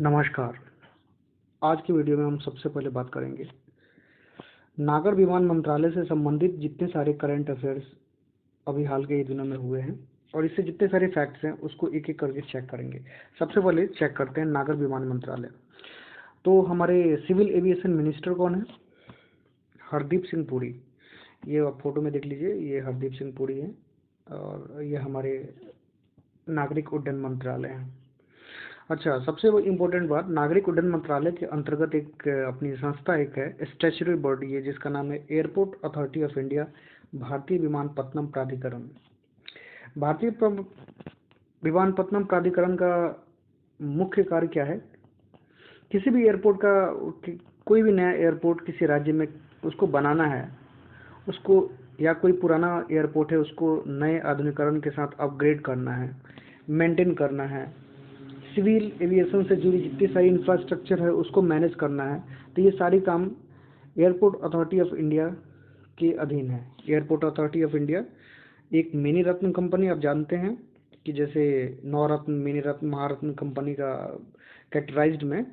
नमस्कार। आज की वीडियो में हम सबसे पहले बात करेंगे नागर विमान मंत्रालय से संबंधित जितने सारे करंट अफेयर्स अभी हाल के दिनों में हुए हैं और इससे जितने सारे फैक्ट्स हैं उसको एक एक करके चेक करेंगे। सबसे पहले चेक करते हैं नागर विमान मंत्रालय। तो हमारे सिविल एविएशन मिनिस्टर कौन है? हरदीप सिंह पुरी। ये आप फोटो में देख लीजिए, ये हरदीप सिंह पुरी है और ये हमारे नागरिक उड्डयन मंत्रालय है। अच्छा, सबसे इम्पोर्टेंट बात, नागरिक उड्डयन मंत्रालय के अंतर्गत एक अपनी संस्था एक है, स्टैच्यूटरी बॉडी है, जिसका नाम है एयरपोर्ट अथॉरिटी ऑफ इंडिया, भारतीय विमानपत्तम प्राधिकरण। भारतीय विमानपत्तम प्राधिकरण का मुख्य कार्य क्या है? किसी भी एयरपोर्ट का, कोई भी नया एयरपोर्ट किसी राज्य में उसको बनाना है, उसको, या कोई पुराना एयरपोर्ट है उसको नए आधुनिकीकरण के साथ अपग्रेड करना है, मेंटेन करना है, सिविल एविएशन से जुड़ी जितनी सारी इंफ्रास्ट्रक्चर है उसको मैनेज करना है, तो ये सारी काम एयरपोर्ट अथॉरिटी ऑफ इंडिया के अधीन है। एयरपोर्ट अथॉरिटी ऑफ इंडिया एक मिनी रत्न कंपनी, आप जानते हैं कि जैसे नवरत्न, मिनी रत्न, महारत्न कंपनी का कैटेगराइज्ड में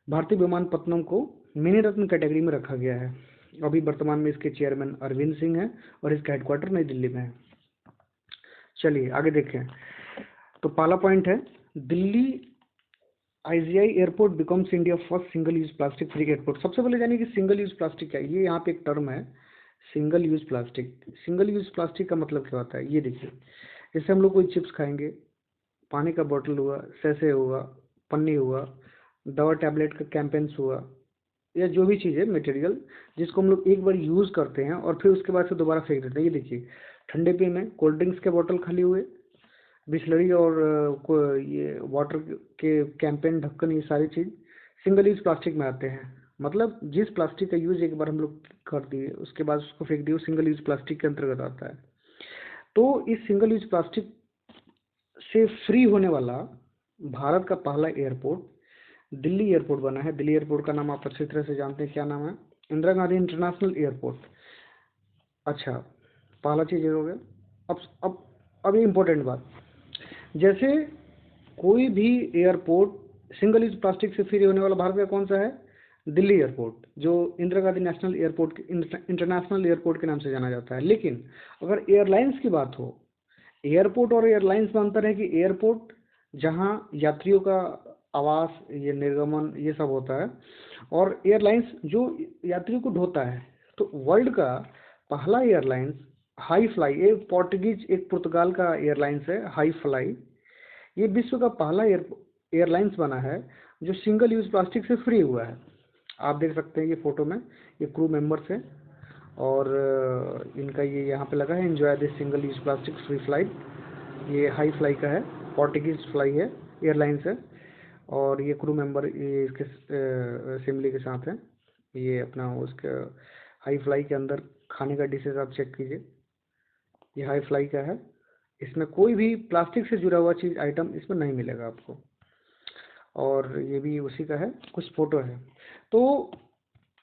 भारतीय विमानपत्तनम को मिनी रत्न कैटेगरी में रखा गया है। अभी वर्तमान में इसके चेयरमैन अरविंद सिंह हैं और इसका हेडक्वार्टर नई दिल्ली में है। चलिए आगे देखें। तो पहला पॉइंट है, Delhi IGI airport becomes India first single use plastic free airport. सबसे पहले जानिए कि सिंगल यूज प्लास्टिक क्या है। ये यहाँ पे एक टर्म है, single use plastic. Single use plastic का मतलब क्या होता है, ये देखिए। जैसे हम लोग कोई चिप्स खाएंगे, पानी का बोतल हुआ, सैसे हुआ, पन्नी हुआ, दवा टैबलेट का कैंपेन्स हुआ, या जो भी चीज़ है मटेरियल जिसको हम लोग एक बार यूज़ करते हैं और फिर उसके बाद से दोबारा फेंक देते हैं। ये देखिए, ठंडे पे में कोल्ड ड्रिंक्स के बोतल खाली हुए, बिस्लरी और ये वाटर के कैंपेन, ढक्कन, ये सारी चीज़ सिंगल यूज प्लास्टिक में आते हैं। मतलब जिस प्लास्टिक का यूज एक बार हम लोग कर दिए उसके बाद उसको फेंक दिए, सिंगल यूज प्लास्टिक के अंतर्गत आता है। तो इस सिंगल यूज प्लास्टिक से फ्री होने वाला भारत का पहला एयरपोर्ट दिल्ली एयरपोर्ट बना है। दिल्ली एयरपोर्ट का नाम आप अच्छी तरह से जानते हैं, क्या नाम है? Indira Gandhi international airport. अच्छा, पहला चीज़ ये हो गया। अब ये इम्पोर्टेंट बात, जैसे कोई भी एयरपोर्ट सिंगल यूज प्लास्टिक से फ्री होने वाला भारत का कौन सा है? दिल्ली एयरपोर्ट, जो Indira Gandhi national airport, international airport के नाम से जाना जाता है। लेकिन अगर एयरलाइंस की बात हो, एयरपोर्ट और एयरलाइंस में अंतर है कि एयरपोर्ट जहां यात्रियों का आवास, ये निर्गमन, ये सब होता है, और एयरलाइंस जो यात्रियों को ढोता है। तो वर्ल्ड का पहला एयरलाइंस हाई फ्लाई, एक पोर्टुगीज, एक पुर्तगाल का एयरलाइंस है हाई फ्लाई। ये विश्व का पहला एयरलाइंस बना है जो सिंगल यूज प्लास्टिक से फ्री हुआ है। आप देख सकते हैं ये फोटो में, ये क्रू मेंबर्स है और इनका ये यहाँ पे लगा है, enjoy this single use plastic free flight. ये हाई फ्लाई का है, पोर्टुगीज फ्लाई है, एयरलाइंस है, और ये क्रू मेंबर ये इसके असेंबली के साथ है। ये अपना उसके हाई फ्लाई के अंदर खाने का डिशेज आप चेक कीजिए, ये हाई फ्लाई का है। इसमें कोई भी प्लास्टिक से जुड़ा हुआ चीज़, आइटम इसमें नहीं मिलेगा आपको, और ये भी उसी का है, कुछ फोटो है। तो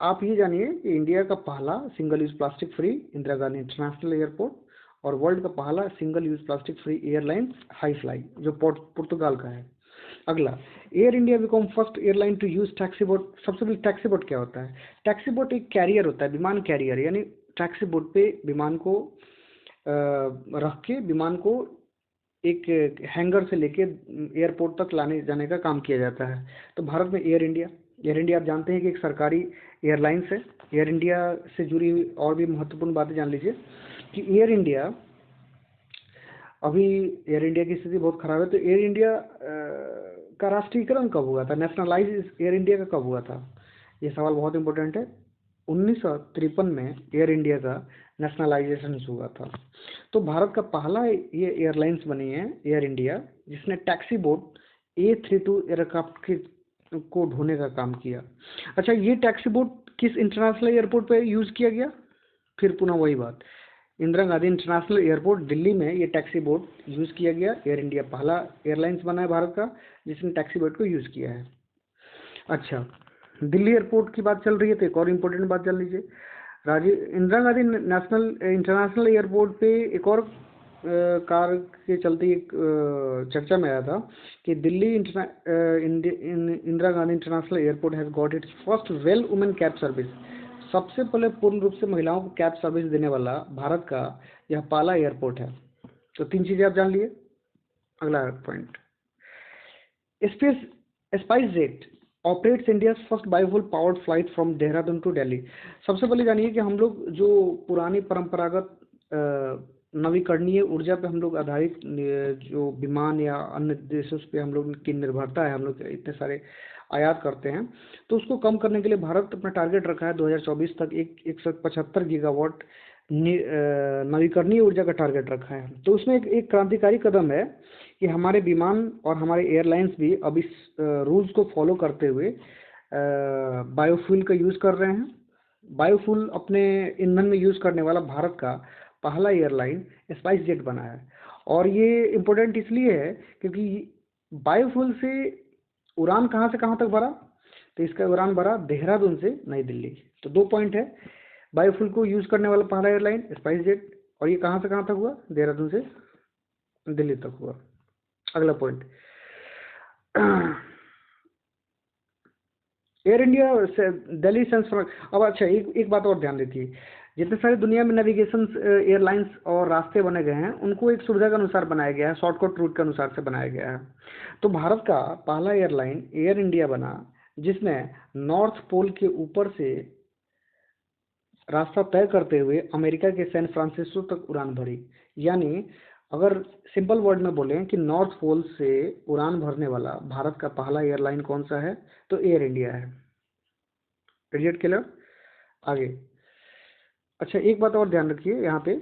आप ये जानिए कि इंडिया का पहला single use plastic free Indira Gandhi international airport, और वर्ल्ड का पहला single use plastic free airline Hi Fly, जो पुर्तगाल का है। अगला, Air India become first airline to use taxi boat. सबसे पहले टैक्सी बोट क्या होता है? टैक्सी बोट एक कैरियर होता है, विमान कैरियर, यानी टैक्सी बोट पे विमान को रख के विमान को एक हैंगर से लेके एयरपोर्ट तक लाने जाने का काम किया जाता है। तो भारत में एयर इंडिया, एयर इंडिया आप जानते हैं कि एक सरकारी एयरलाइंस है। एयर इंडिया से जुड़ी हुई और भी महत्वपूर्ण बातें जान लीजिए कि एयर इंडिया, अभी एयर इंडिया की स्थिति बहुत खराब है। तो एयर इंडिया का राष्ट्रीयकरण कब हुआ था, नेशनलाइज एयर इंडिया का कब हुआ था? ये सवाल बहुत इंपॉर्टेंट है। 1953 में एयर इंडिया का नेशनलाइजेशन हुआ था। तो भारत का पहला ये एयरलाइंस बनी है एयर इंडिया, जिसने टैक्सी बोट A32 एयरक्राफ्ट के को ढोने का काम किया। अच्छा, ये टैक्सी बोट किस इंटरनेशनल एयरपोर्ट पे यूज़ किया गया? फिर पुनः वही बात, इंदिरा गांधी इंटरनेशनल एयरपोर्ट दिल्ली में ये टैक्सी बोट यूज़ किया गया। एयर इंडिया पहला एयरलाइंस बना है भारत का जिसने टैक्सी बोट को यूज़ किया है। अच्छा, दिल्ली एयरपोर्ट की बात चल रही है तो एक और इम्पोर्टेंट बात जान लीजिए। Rajiv Indira Gandhi national international airport पे एक और कार के चलते एक चर्चा में आया था कि Delhi Indira Gandhi international airport has got its first well women cab service. सबसे पहले पूर्ण रूप से महिलाओं को कैब सर्विस देने वाला भारत का यह पहला एयरपोर्ट है। तो 3 चीज़ें आप जान लिए। अगला point, space SpiceJet operates India first biofuel powered flight from Dehradun to Delhi. सबसे पहले जानिए कि हम लोग जो पुरानी परंपरागत नवीकरणीय ऊर्जा पे हम लोग आधारित जो विमान या अन्य देशों पे हम लोग की निर्भरता है, हम लोग इतने सारे आयात करते हैं, तो उसको कम करने के लिए भारत अपना टारगेट रखा है 2024 तक 175 गीगावाट नवीकरणीय ऊर्जा का टारगेट रखा है। तो उसमें एक क्रांतिकारी कदम है कि हमारे विमान और हमारे एयरलाइंस भी अब इस रूल्स को फॉलो करते हुए बायोफ्यूल का यूज़ कर रहे हैं। बायोफ्यूल अपने ईंधन में यूज़ करने वाला भारत का पहला एयरलाइन स्पाइस जेट बना है। और ये इम्पोर्टेंट इसलिए है क्योंकि बायोफ्यूल से उड़ान कहाँ से कहाँ तक भरा, तो इसका उड़ान भरा देहरादून से नई दिल्ली। तो 2 पॉइंट है, बायोफ्यूल को यूज़ करने वाला पहला एयरलाइन स्पाइस जेट, और ये कहाँ से कहाँ तक हुआ, देहरादून से दिल्ली तक हुआ। अगला पॉइंट, एयर इंडिया से दिल्ली सेंस। अब अच्छा, एक बात और ध्यान देती, जितने सारे दुनिया में नेविगेशन एयरलाइंस और रास्ते बने गए हैं उनको एक सुविधा के अनुसार बनाया गया है, शॉर्टकट रूट के अनुसार से बनाया गया है। तो भारत का पहला एयरलाइन एयर इंडिया बना जिसने नॉर्थ पोल के ऊपर से रास्ता तय करते हुए अमेरिका के सैन फ्रांसिस्को तक उड़ान भरी। यानी अगर सिंपल वर्ड में बोलें कि नॉर्थ पोल से उड़ान भरने वाला भारत का पहला एयरलाइन कौन सा है, तो एयर इंडिया है। Clear clear. आगे, अच्छा एक बात और ध्यान रखिए यहाँ पे,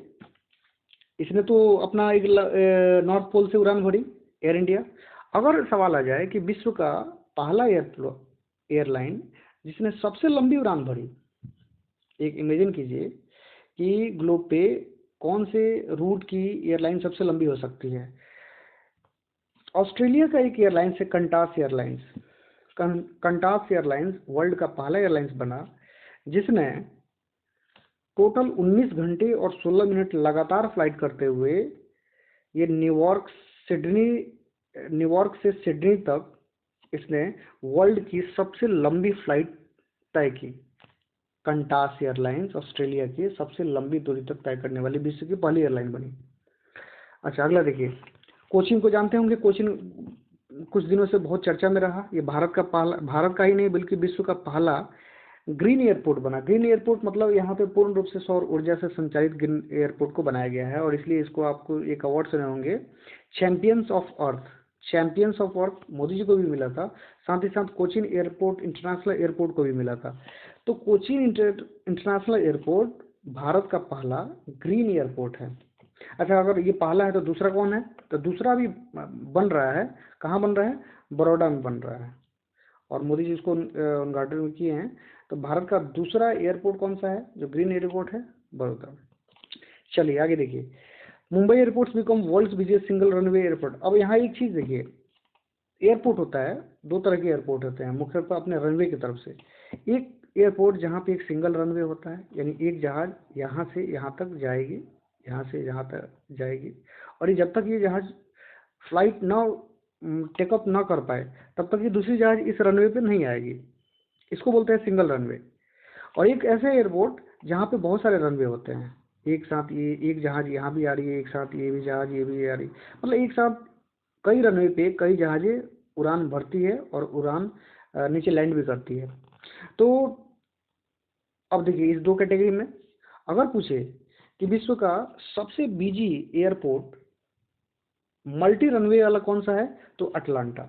इसने तो अपना एक नॉर्थ पोल से उड़ान भरी एयर इंडिया। अगर सवाल आ जाए कि विश्व का पहला एयरलाइन जिसने सबसे लंबी उड़ान भरी, एक इमेजिन कीजिए कि ग्लोब पे कौन से रूट की एयरलाइन सबसे लंबी हो सकती है। ऑस्ट्रेलिया का एक एयरलाइंस है कंटास एयरलाइंस। कंटास एयरलाइंस वर्ल्ड का पहला एयरलाइंस बना जिसने टोटल 19 घंटे और 16 मिनट लगातार फ्लाइट करते हुए ये न्यूयॉर्क से सिडनी तक इसने वर्ल्ड की सबसे लंबी फ्लाइट तय की। कंटास एयरलाइंस ऑस्ट्रेलिया की सबसे लंबी दूरी तक तय करने वाली विश्व की पहली एयरलाइन बनी। अच्छा अगला देखिए, कोचीन को जानते होंगे। कोचीन कुछ दिनों से बहुत चर्चा में रहा। ये भारत का ही नहीं बल्कि विश्व का पहला ग्रीन एयरपोर्ट बना। ग्रीन एयरपोर्ट मतलब यहाँ पे पूर्ण रूप से सौर ऊर्जा से संचालित ग्रीन एयरपोर्ट को बनाया गया है, और इसलिए इसको आपको एक अवार्ड सुने होंगे, champions of earth. Champions of earth Modi ji को भी मिला था, साथ ही साथ कोचीन एयरपोर्ट इंटरनेशनल एयरपोर्ट को भी मिला था। तो कोचीन इंटरनेशनल एयरपोर्ट भारत का पहला ग्रीन एयरपोर्ट है। अच्छा, अगर ये पहला है तो दूसरा कौन है, तो दूसरा भी बन रहा है। कहाँ बन रहा है, बड़ौदा में बन रहा है, और मोदी जी इसको उद्घाटन किए हैं। तो भारत का दूसरा एयरपोर्ट कौन सा है जो ग्रीन एयरपोर्ट है, बड़ौदा। चलिए आगे देखिए, Mumbai airports become world's biggest single runway airport. अब यहाँ एक चीज़ देखिए, एयरपोर्ट होता है, 2 तरह के एयरपोर्ट होते हैं मुख्यतः अपने रनवे की तरफ से। एक एयरपोर्ट जहाँ पे एक सिंगल रनवे होता है, यानी एक जहाज यहाँ से यहाँ तक जाएगी, यहाँ से यहाँ तक जाएगी, और ये जब तक ये जहाज फ्लाइट ना टेकअप ना कर पाए तब तक ये दूसरी जहाज इस रनवे पे नहीं आएगी। इसको बोलते हैं सिंगल रनवे। और एक ऐसे एयरपोर्ट जहाँ पे बहुत सारे रनवे होते हैं, एक साथ ये एक जहाज यहाँ भी आ रही है, एक साथ ये भी जहाज ये भी आ रही, मतलब एक साथ कई रनवे पे कई जहाजें उड़ान भरती है और उड़ान नीचे लैंड भी करती है। तो अब देखिए, इस 2 कैटेगरी में अगर पूछे कि विश्व का सबसे बिजी एयरपोर्ट मल्टी रनवे वाला कौन सा है, तो अटलांटा।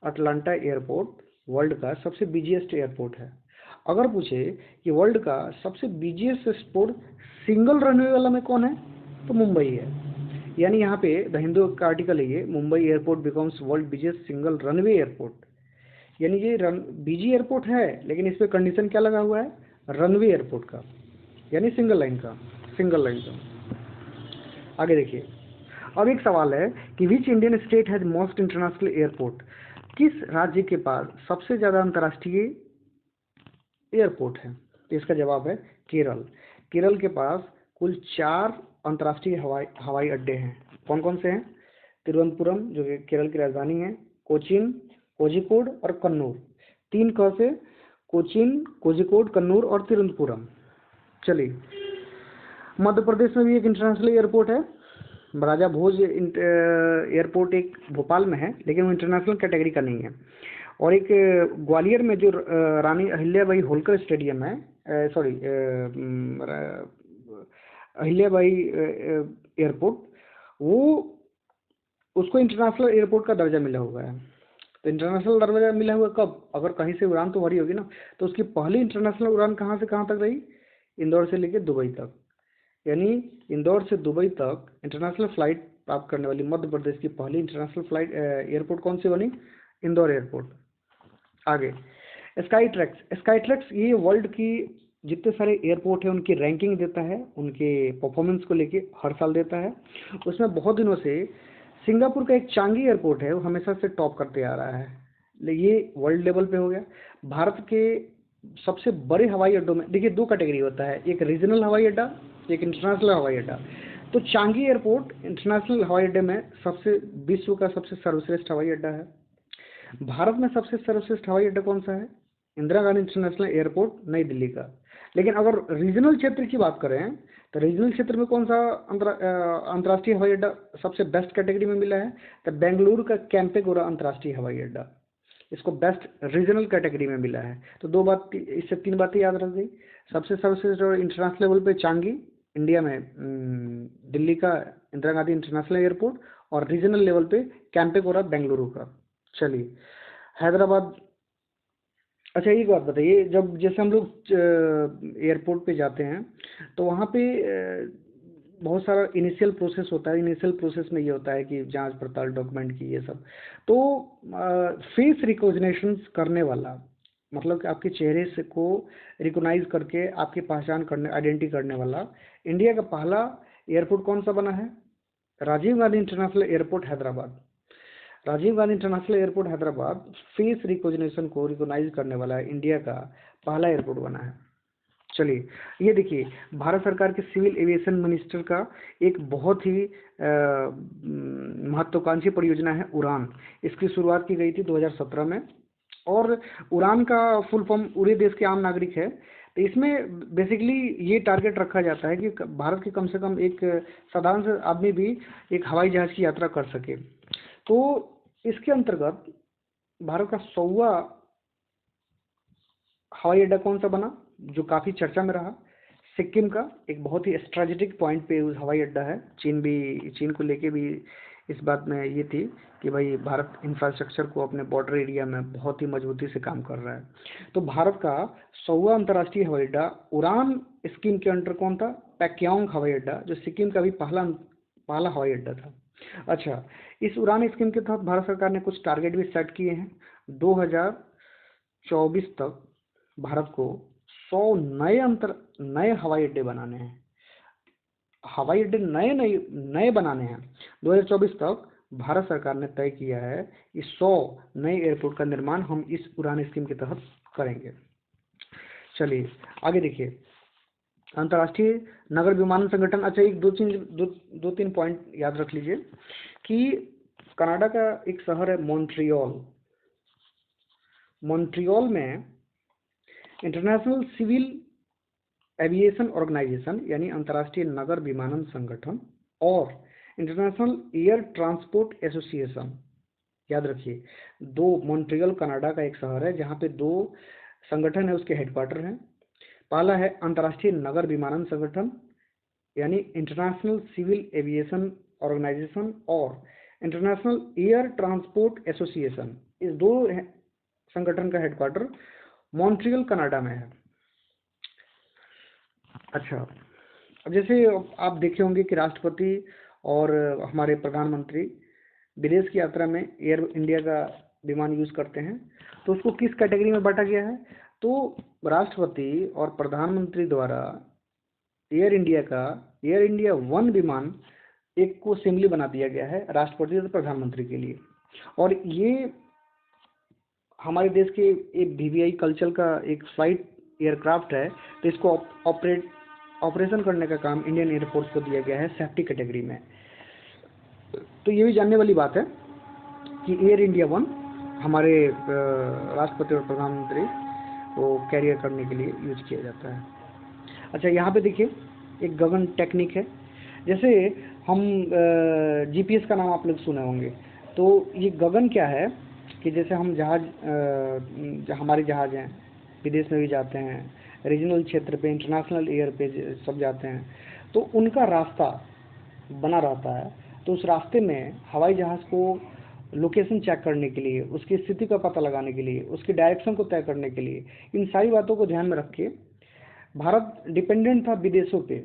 अटलांटा एयरपोर्ट वर्ल्ड का सबसे बिजीएस्ट एयरपोर्ट है। अगर पूछे कि वर्ल्ड का सबसे बिजीएस्ट एयरपोर्ट सिंगल रनवे वाला में कौन है, तो मुंबई है। यानी यहाँ पे द हिंदू का आर्टिकल है ये, Mumbai airport becomes world busiest single runway airport. यानी ये बिजी एयरपोर्ट है, लेकिन इस पर कंडीशन क्या लगा हुआ है, रनवे एयरपोर्ट का, यानी सिंगल लाइन का। आगे देखिए, अब एक सवाल है कि which Indian state has most international airport. किस राज्य के पास सबसे ज़्यादा अंतर्राष्ट्रीय एयरपोर्ट है, तो इसका जवाब है केरल। केरल के पास कुल 4 अंतर्राष्ट्रीय हवाई अड्डे हैं। कौन कौन से हैं? तिरुवनंतपुरम जो कि केरल की राजधानी है, कोचीन, कोझिकोड और कन्नूर। 3 क से कोचीन, कोझिकोड, कन्नूर और तिरुवनंतपुरम। चलिए, मध्य प्रदेश में भी एक इंटरनेशनल एयरपोर्ट है, राजा भोज एयरपोर्ट एक भोपाल में है, लेकिन वो इंटरनेशनल कैटेगरी का नहीं है। और एक ग्वालियर में जो रानी अहिल्याबाई होलकर स्टेडियम है, सॉरी अहिल्याबाई एयरपोर्ट, वो उसको इंटरनेशनल एयरपोर्ट का दर्जा मिला हुआ है। तो इंटरनेशनल दर्जा मिला हुआ कब? अगर कहीं से उड़ान तो भरी होगी ना। तो उसकी पहली इंटरनेशनल उड़ान कहाँ से कहाँ तक रही? इंदौर से लेकर दुबई तक। यानी इंदौर से दुबई तक इंटरनेशनल फ्लाइट प्राप्त करने वाली मध्य प्रदेश की पहली इंटरनेशनल फ्लाइट एयरपोर्ट कौन सी बनी? इंदौर एयरपोर्ट। आगे स्काई ट्रैक्स ये वर्ल्ड की जितने सारे एयरपोर्ट हैं उनकी रैंकिंग देता है, उनके परफॉर्मेंस को लेके हर साल देता है। उसमें बहुत दिनों से सिंगापुर का एक चांगी एयरपोर्ट है, वो हमेशा से टॉप करते आ रहा है। ये वर्ल्ड लेवल पे हो गया। भारत के सबसे बड़े हवाई अड्डों में देखिए 2 कैटेगरी होता है, एक रीजनल हवाई अड्डा, एक इंटरनेशनल हवाई अड्डा। तो चांगी एयरपोर्ट इंटरनेशनल हवाई अड्डे में सबसे विश्व का सबसे सर्वश्रेष्ठ हवाई अड्डा है। भारत में सबसे सर्वश्रेष्ठ हवाई अड्डा कौन सा है? इंदिरा गांधी इंटरनेशनल एयरपोर्ट, नई दिल्ली का। लेकिन अगर रीजनल क्षेत्र की बात करें तो रीजनल क्षेत्र में कौन सा अंतर्राष्ट्रीय हवाई अड्डा सबसे बेस्ट कैटेगरी में मिला है? तो बेंगलुरु का कैंपेगौड़ा अंतर्राष्ट्रीय हवाई अड्डा इसको बेस्ट रीजनल कैटेगरी में मिला है। तो 2 बात, इससे 3 बातें याद रख गई। सबसे सर्वश्रेष्ठ इंटरनेशनल लेवल पे चांगी इंडिया में दिल्ली का इंदिरा गांधी इंटरनेशनल एयरपोर्ट, और रीजनल लेवल पे कैंपेगौड़ा बेंगलुरु का। चलिए, हैदराबाद। अच्छा, एक बात बताइए, जब जैसे हम लोग एयरपोर्ट पे जाते हैं तो वहाँ पे बहुत सारा इनिशियल प्रोसेस होता है। इनिशियल प्रोसेस में ये होता है कि जांच पड़ताल, डॉक्यूमेंट की, ये सब। तो फेस रिकॉग्निशन करने वाला, मतलब कि आपके चेहरे से को रिकॉग्नाइज करके आपकी पहचान करने, आइडेंटिटी करने वाला इंडिया का पहला एयरपोर्ट कौन सा बना है? Rajiv Gandhi international airport Hyderabad. Rajiv Gandhi international airport Hyderabad face recognition को रिकॉग्नाइज करने वाला इंडिया का पहला एयरपोर्ट बना है। चलिए, ये देखिए, भारत सरकार के सिविल एविएशन मिनिस्टर का एक बहुत ही महत्वाकांक्षी परियोजना है उड़ान। इसकी शुरुआत की गई थी 2017 में। और उड़ान का फुल फॉर्म उड़े देश के आम नागरिक है। तो इसमें बेसिकली ये टारगेट रखा जाता है कि भारत के कम से कम एक साधारण से आदमी भी एक हवाई जहाज की यात्रा कर सके। तो इसके अंतर्गत भारत का 100वां हवाई अड्डा कौन सा बना, जो काफ़ी चर्चा में रहा? सिक्किम का एक बहुत ही स्ट्रेटेजिक पॉइंट पे उस हवाई अड्डा है। चीन को लेके भी इस बात में ये थी कि भाई भारत इंफ्रास्ट्रक्चर को अपने बॉर्डर एरिया में बहुत ही मजबूती से काम कर रहा है। तो भारत का 100वां अंतर्राष्ट्रीय हवाई अड्डा उड़ान स्कीम के अंडर कौन था? पैक्योंग हवाई अड्डा, जो सिक्किम का भी पहला हवाई अड्डा था। अच्छा, इस उड़ान स्कीम के तहत भारत सरकार ने कुछ टारगेट भी सेट किए हैं। 2024 तक भारत को 100 नए हवाई अड्डे बनाने हैं। हवाई अड्डे नए नए नए बनाने हैं। 2024 तक भारत सरकार ने तय किया है कि 100 नए एयरपोर्ट का निर्माण हम इस उड़ान स्कीम के तहत करेंगे। चलिए, आगे देखिए, अंतर्राष्ट्रीय नगर विमानन संगठन। अच्छा, एक दो तीन पॉइंट याद रख लीजिए कि कनाडा का एक शहर है मॉन्ट्रियल। मॉन्ट्रियल में इंटरनेशनल सिविल एविएशन ऑर्गेनाइजेशन यानी अंतर्राष्ट्रीय नगर विमानन संगठन और इंटरनेशनल एयर ट्रांसपोर्ट एसोसिएशन, याद रखिए, मॉन्ट्रियल कनाडा का एक शहर है जहाँ पे 2 संगठन है, उसके हेडक्वार्टर हैं। पहला है अंतर्राष्ट्रीय नगर विमानन संगठन यानी इंटरनेशनल सिविल एविएशन ऑर्गेनाइजेशन और इंटरनेशनल एयर ट्रांसपोर्ट एसोसिएशन। इस 2 संगठन का हेडक्वार्टर मॉन्ट्रियल कनाडा में है। अच्छा, अब जैसे आप देखे होंगे कि राष्ट्रपति और हमारे प्रधानमंत्री विदेश की यात्रा में एयर इंडिया का विमान यूज़ करते हैं, तो उसको किस कैटेगरी में बांटा गया है? तो राष्ट्रपति और प्रधानमंत्री द्वारा एयर इंडिया 1 विमान एक को असेंबली बना दिया गया है राष्ट्रपति और प्रधानमंत्री के लिए। और ये हमारे देश के एक VVI कल्चर का एक फ्लाइट एयरक्राफ्ट है। तो इसको ऑपरेट ऑपरेशन करने का काम इंडियन एयरफोर्स को दिया गया है सेफ्टी कैटेगरी में। तो ये भी जानने वाली बात है कि एयर इंडिया 1 हमारे राष्ट्रपति और प्रधानमंत्री को कैरियर करने के लिए यूज किया जाता है। अच्छा, यहाँ पे देखिए एक गगन टेक्निक है। जैसे हम जीपीएस का नाम आप लोग सुने होंगे, तो ये गगन क्या है कि जैसे हम जहाज, हमारे जहाज हैं, विदेश में भी जाते हैं, रीजनल क्षेत्र पे, इंटरनेशनल एयर पे सब जाते हैं, तो उनका रास्ता बना रहता है। तो उस रास्ते में हवाई जहाज़ को लोकेशन चेक करने के लिए, उसकी स्थिति का पता लगाने के लिए, उसकी डायरेक्शन को तय करने के लिए, इन सारी बातों को ध्यान में रख के भारत डिपेंडेंट था विदेशों पे,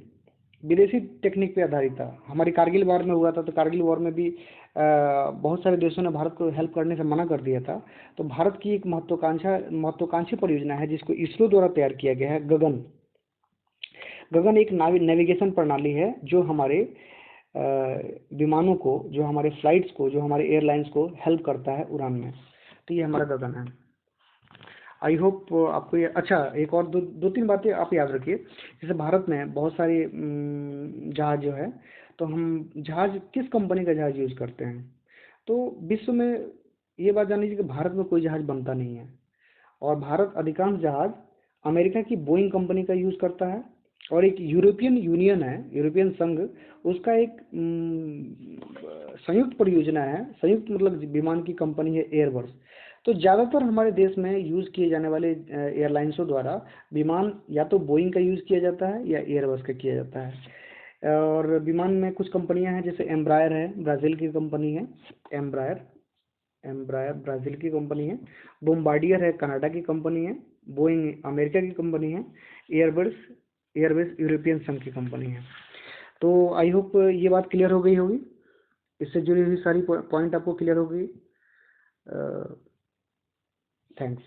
विदेशी टेक्निक पे आधारित था। हमारी कारगिल वॉर में हुआ था, तो कारगिल वॉर में भी बहुत सारे देशों ने भारत को हेल्प करने से मना कर दिया था। तो भारत की एक महत्वाकांक्षी परियोजना है जिसको इसरो द्वारा तैयार किया गया है, गगन। गगन एक नेविगेशन प्रणाली है जो हमारे विमानों को, जो हमारे फ्लाइट्स को, जो हमारे एयरलाइंस को हेल्प करता है उड़ान में। तो ये हमारा गगन है। आई होप आपको ये अच्छा, एक और दो तीन बातें आप याद रखिए। जैसे भारत में बहुत सारे जहाज जो है, तो हम जहाज किस कंपनी का जहाज यूज़ करते हैं, तो विश्व में ये बात जान लीजिए कि भारत में कोई जहाज बनता नहीं है, और भारत अधिकांश जहाज अमेरिका की बोइंग कंपनी का यूज़ करता है। और एक यूरोपियन यूनियन है, यूरोपियन संघ, उसका एक संयुक्त परियोजना है, संयुक्त मतलब विमान की कंपनी है एयरबस। तो ज़्यादातर हमारे देश में यूज़ किए जाने वाले एयरलाइंसों द्वारा विमान या तो बोइंग का यूज़ किया जाता है या एयरबस का किया जाता है। और विमान में कुछ कंपनियां हैं, जैसे एम्ब्रायर है, ब्राज़ील की कंपनी है, एम्ब्रायर एम्ब्रायर ब्राज़ील की कंपनी है, बोम्बार्डियर है, कनाडा की कंपनी है, बोइंग अमेरिका की कंपनी है, एयरबस एयरबस यूरोपियन संघ की कंपनी है। तो आई होप ये बात क्लियर हो गई होगी, इससे जुड़ी हुई सारी पॉइंट आपको क्लियर हो गई। थैंक्स।